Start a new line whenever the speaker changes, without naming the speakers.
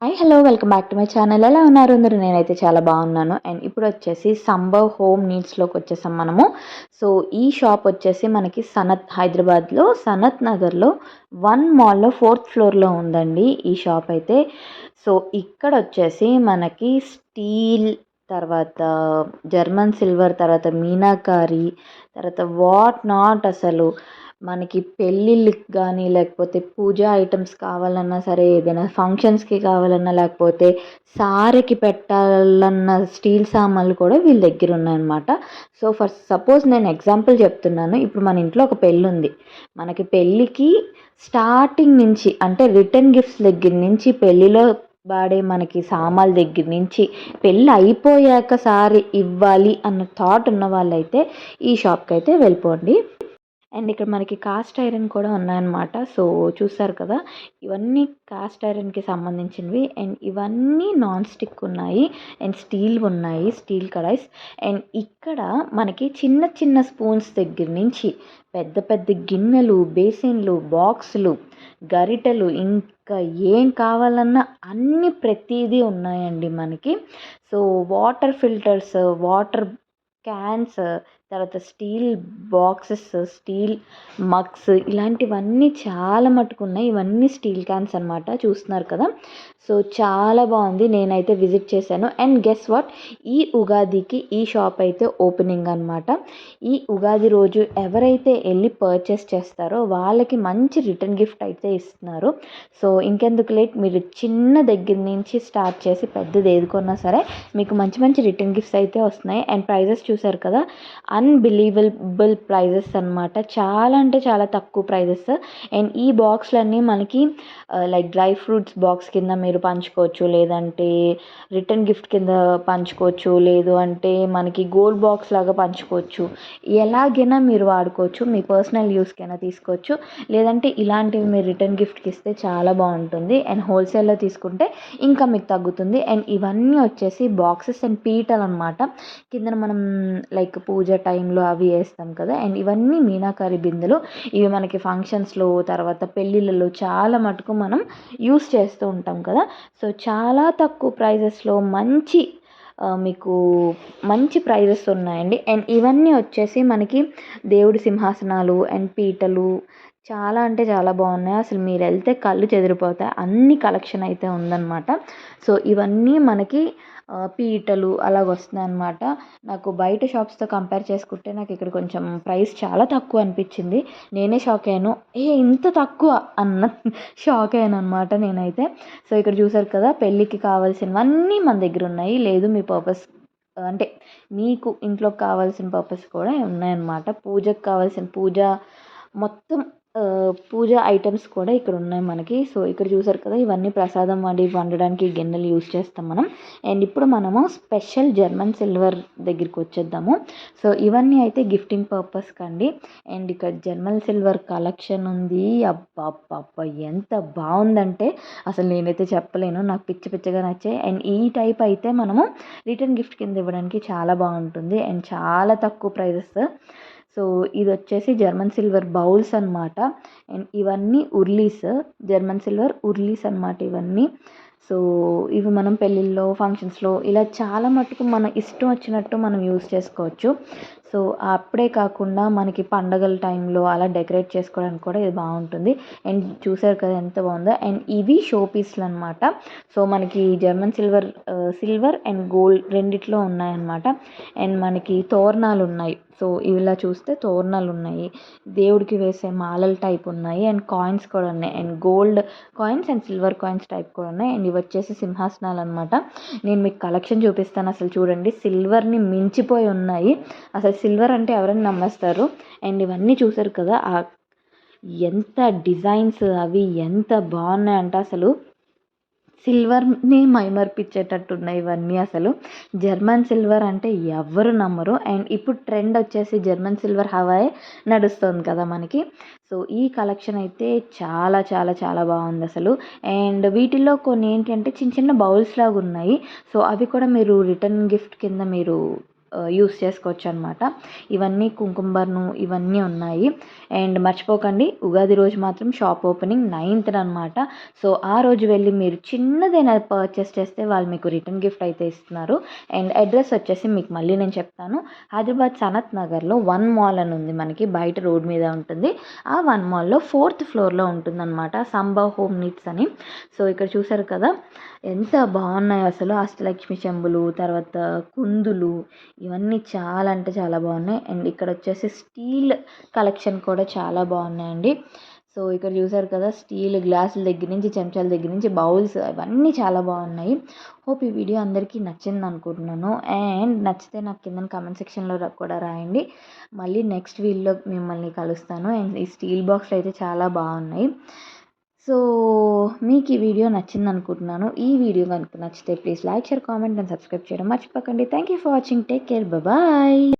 Hi hello welcome back to my channel. ఎలా ఉన్నారు అందరూ? నేనైతే చాలా బాగున్నాను. అండ్ ఇప్పుడు వచ్చేసి సంభవ్ హోమ్ నీడ్స్లోకి వచ్చేసాం మనము. సో ఈ షాప్ వచ్చేసి మనకి హైదరాబాద్లో సనత్ నగర్లో వన్ మాల్లో 4th ఫ్లోర్లో ఉందండి ఈ షాప్ అయితే. సో ఇక్కడ వచ్చేసి మనకి స్టీల్, తర్వాత జర్మన్ సిల్వర్, తర్వాత మీనాకారి, తర్వాత వాట్ నాట్ అసలు మనకి పెళ్ళిళ్ళకి కానీ, లేకపోతే పూజా ఐటమ్స్ కావాలన్నా సరే, ఏదైనా ఫంక్షన్స్కి కావాలన్నా, లేకపోతే సారెకి పెట్టాలన్న స్టీల్ సామాన్లు కూడా వీళ్ళ దగ్గర ఉన్నాయన్నమాట. సో సపోజ్ నేను ఎగ్జాంపుల్ చెప్తున్నాను. ఇప్పుడు మన ఇంట్లో ఒక పెళ్ళి ఉంది. మనకి పెళ్ళికి స్టార్టింగ్ నుంచి అంటే రిటర్న్ గిఫ్ట్స్ దగ్గర నుంచి, పెళ్ళిలో వాడే మనకి సామాన్ల దగ్గర నుంచి, పెళ్ళి అయిపోయాక సారీ ఇవ్వాలి అన్న థాట్ ఉన్న వాళ్ళైతే ఈ షాప్కి అయితే వెళ్ళిపోండి. అండ్ ఇక్కడ మనకి కాస్ట్ ఐరన్ కూడా ఉన్నాయన్నమాట. సో చూసారు కదా, ఇవన్నీ కాస్ట్ ఐరన్కి సంబంధించినవి. అండ్ ఇవన్నీ నాన్ స్టిక్ ఉన్నాయి, అండ్ స్టీల్ ఉన్నాయి, స్టీల్ కడాయిస్. అండ్ ఇక్కడ మనకి చిన్న చిన్న స్పూన్స్ దగ్గర నుంచి పెద్ద పెద్ద గిన్నెలు, బేసిన్లు, బాక్సులు, గరిటెలు, ఇంకా ఏం కావాలన్నా అన్ని ప్రతిదీ ఉన్నాయండి మనకి. So water filters, water cans, తర్వాత స్టీల్ బాక్సెస్, స్టీల్ మగ్స్, ఇలాంటివన్నీ చాలా మటుకు ఉన్నాయి. ఇవన్నీ స్టీల్ క్యాన్స్ అనమాట, చూస్తున్నారు కదా. సో చాలా బాగుంది. నేనైతే విజిట్ చేశాను. అండ్ గెస్ వాట్, ఈ ఉగాదికి ఈ షాప్ అయితే ఓపెనింగ్ అనమాట. ఈ ఉగాది రోజు ఎవరైతే వెళ్ళి పర్చేస్ చేస్తారో వాళ్ళకి మంచి రిటర్న్ గిఫ్ట్ అయితే ఇస్తున్నారు. సో ఇంకెందుకు లేట్, మీరు చిన్న దగ్గర నుంచి స్టార్ట్ చేసి పెద్దది ఏదుకున్నా సరే మీకు మంచి మంచి రిటర్న్ గిఫ్ట్స్ అయితే వస్తున్నాయి. అండ్ ప్రైజెస్ చూసారు కదా, అన్బిలీవబుల్ ప్రైజెస్ అనమాట. చాలా అంటే చాలా తక్కువ ప్రైజెస్. అండ్ ఈ బాక్స్లన్నీ మనకి లైక్ డ్రై ఫ్రూట్స్ బాక్స్ కింద మీరు పంచుకోవచ్చు, లేదంటే రిటర్న్ గిఫ్ట్ కింద పంచుకోవచ్చు, లేదు అంటే మనకి గోల్డ్ బాక్స్ లాగా పంచుకోవచ్చు. ఎలాగైనా మీరు వాడుకోవచ్చు, మీ పర్సనల్ యూస్కైనా తీసుకోవచ్చు, లేదంటే ఇలాంటివి మీరు రిటర్న్ గిఫ్ట్కి ఇస్తే చాలా బాగుంటుంది. అండ్ హోల్సేల్లో తీసుకుంటే ఇంకా మీకు తగ్గుతుంది. అండ్ ఇవన్నీ వచ్చేసి బాక్సెస్ అండ్ పీటలు అనమాట. కింద మనం లైక్ పూజ టైంలో అవి వేస్తాం కదా. అండ్ ఇవన్నీ మీనాకారి బిందెలు. ఇవి మనకి ఫంక్షన్స్లో, తర్వాత పెళ్ళిళ్ళలో చాలా మటుకు మనం యూస్ చేస్తూ ఉంటాం కదా. సో చాలా తక్కువ ప్రైజెస్లో మీకు మంచి ప్రైజెస్ ఉన్నాయండి. అండ్ ఇవన్నీ వచ్చేసి మనకి దేవుడి సింహాసనాలు అండ్ పీటలు చాలా అంటే చాలా బాగున్నాయి. అసలు మీరు వెళ్తే కళ్ళు చెదిరిపోతాయి, అన్ని కలెక్షన్ అయితే ఉందన్నమాట. సో ఇవన్నీ మనకి పీటలు అలాగ వస్తున్నాయి అన్నమాట. నాకు బయట షాప్స్తో కంపేర్ చేసుకుంటే నాకు ఇక్కడ కొంచెం ప్రైస్ చాలా తక్కువ అనిపించింది. నేనే షాక్ అయ్యాను, ఇంత తక్కువ అన్న షాక్ అయ్యాను అనమాట నేనైతే. సో ఇక్కడ చూసారు కదా, పెళ్ళికి కావాల్సినవన్నీ మన దగ్గర ఉన్నాయి. లేదు మీ పర్పస్ అంటే మీకు ఇంట్లోకి కావాల్సిన పర్పస్ కూడా ఉన్నాయన్నమాట. పూజకు కావాల్సిన మొత్తం పూజ ఐటమ్స్ కూడా ఇక్కడ ఉన్నాయి మనకి. సో ఇక్కడ చూసారు కదా, ఇవన్నీ ప్రసాదం వండడానికి గిన్నెలు యూస్ చేస్తాం మనం. అండ్ ఇప్పుడు మనము స్పెషల్ జర్మన్ సిల్వర్ దగ్గరికి వచ్చేద్దాము. సో ఇవన్నీ అయితే గిఫ్టింగ్ పర్పస్ కండి. అండ్ ఇక్కడ జర్మన్ సిల్వర్ కలెక్షన్ ఉంది. అబ్బా ఎంత బాగుందంటే అసలు నేనైతే చెప్పలేను, నాకు పిచ్చి పిచ్చిగా నచ్చాయి. అండ్ ఈ టైప్ అయితే మనము రిటర్న్ గిఫ్ట్ కింద ఇవ్వడానికి చాలా బాగుంటుంది. అండ్ చాలా తక్కువ ప్రైజెస్. సో ఇది వచ్చేసి జర్మన్ సిల్వర్ బౌల్స్ అనమాట. అండ్ ఇవన్నీ జర్మన్ సిల్వర్ ఉర్లీస్ అనమాట ఇవన్నీ. సో ఇవి మనం పెళ్ళిళ్ళలో, ఫంక్షన్స్లో ఇలా చాలా మటుకు మన ఇష్టం వచ్చినట్టు మనం యూస్ చేసుకోవచ్చు. సో అప్పుడే కాకుండా మనకి పండగల టైంలో అలా డెకరేట్ చేసుకోవడానికి కూడా ఇది బాగుంటుంది. అండ్ చూసారు కదా ఎంత బాగుందో. అండ్ ఇవి షో పీస్లు అనమాట. సో మనకి జర్మన్ సిల్వర్ అండ్ గోల్డ్ రెండిట్లో ఉన్నాయన్నమాట. అండ్ మనకి తోరణాలు ఉన్నాయి. సో ఇలా చూస్తే తోరణాలు ఉన్నాయి, దేవుడికి వేసే మాలల టైప్ ఉన్నాయి, అండ్ కాయిన్స్ కూడా ఉన్నాయి. And gold coins and silver coins type కూడా ఉన్నాయి. అండ్ ఇవి వచ్చేసి సింహాసనాలు అనమాట. నేను మీకు కలెక్షన్ చూపిస్తాను. అసలు చూడండి, సిల్వర్ని మించిపోయి ఉన్నాయి. అసలు సిల్వర్ అంటే ఎవరైనా నమ్మేస్తారు. అండ్ ఇవన్నీ చూసారు కదా, ఎంత డిజైన్స్ అవి ఎంత బాగున్నాయంటే అసలు సిల్వర్ని మైమర్పించేటట్టు ఉన్నాయి ఇవన్నీ. అసలు జర్మన్ సిల్వర్ అంటే ఎవరు నమ్మరు. అండ్ ఇప్పుడు ట్రెండ్ వచ్చేసి జర్మన్ సిల్వర్ హవాయే నడుస్తుంది కదా మనకి. సో ఈ కలెక్షన్ అయితే చాలా చాలా చాలా బాగుంది అసలు. అండ్ వీటిల్లో కొన్ని ఏంటంటే చిన్న చిన్న బౌల్స్ లాగా ఉన్నాయి. సో అవి కూడా మీరు రిటర్న్ గిఫ్ట్ కింద మీరు యూస్ చేసుకోవచ్చు అనమాట. ఇవన్నీ కుంకుమ బర్ను ఇవన్నీ ఉన్నాయి. అండ్ మర్చిపోకండి ఉగాది రోజు మాత్రం షాప్ ఓపెనింగ్ 9th అనమాట. సో ఆ రోజు వెళ్ళి మీరు చిన్నదైనా పర్చేస్ చేస్తే వాళ్ళు మీకు రిటర్న్ గిఫ్ట్ అయితే ఇస్తున్నారు. అండ్ అడ్రస్ వచ్చేసి మీకు మళ్ళీ నేను చెప్తాను. హైదరాబాద్ సనత్ నగర్లో 1 మాల్ అని ఉంది, మనకి బయట రోడ్ మీద ఉంటుంది. ఆ 1 మాల్లో 4th ఫ్లోర్లో ఉంటుందన్నమాట సంభవ్ హోమ్ నీడ్స్ అని. సో ఇక్కడ చూసారు కదా ఎంత బాగున్నాయో అసలు అష్టలక్ష్మి చెంబులు, తర్వాత కుందులు, ఇవన్నీ చాలా అంటే చాలా బాగున్నాయి. అండ్ ఇక్కడ వచ్చేసి స్టీల్ కలెక్షన్ కూడా చాలా బాగున్నాయండి. సో ఇక్కడ చూసారు కదా స్టీల్ గ్లాసుల దగ్గర నుంచి చెంచాల దగ్గర నుంచి బౌల్స్ అవన్నీ చాలా బాగున్నాయి. హోప్ ఈ వీడియో అందరికీ నచ్చింది అనుకుంటున్నాను. అండ్ నచ్చితే నాకు కింద కామెంట్ సెక్షన్లో కూడా రాయండి. మళ్ళీ నెక్స్ట్ వీడియోలో మిమ్మల్ని కలుస్తాను. అండ్ ఈ స్టీల్ బాక్స్లు అయితే చాలా బాగున్నాయి. సో మీకు ఈ వీడియో నచ్చింది అనుకుంటున్నాను. ఈ వీడియో కనుక నచ్చితే please like, share, comment and subscribe చేయడం మర్చిపోకండి. Thank you for watching. Take care. Bye.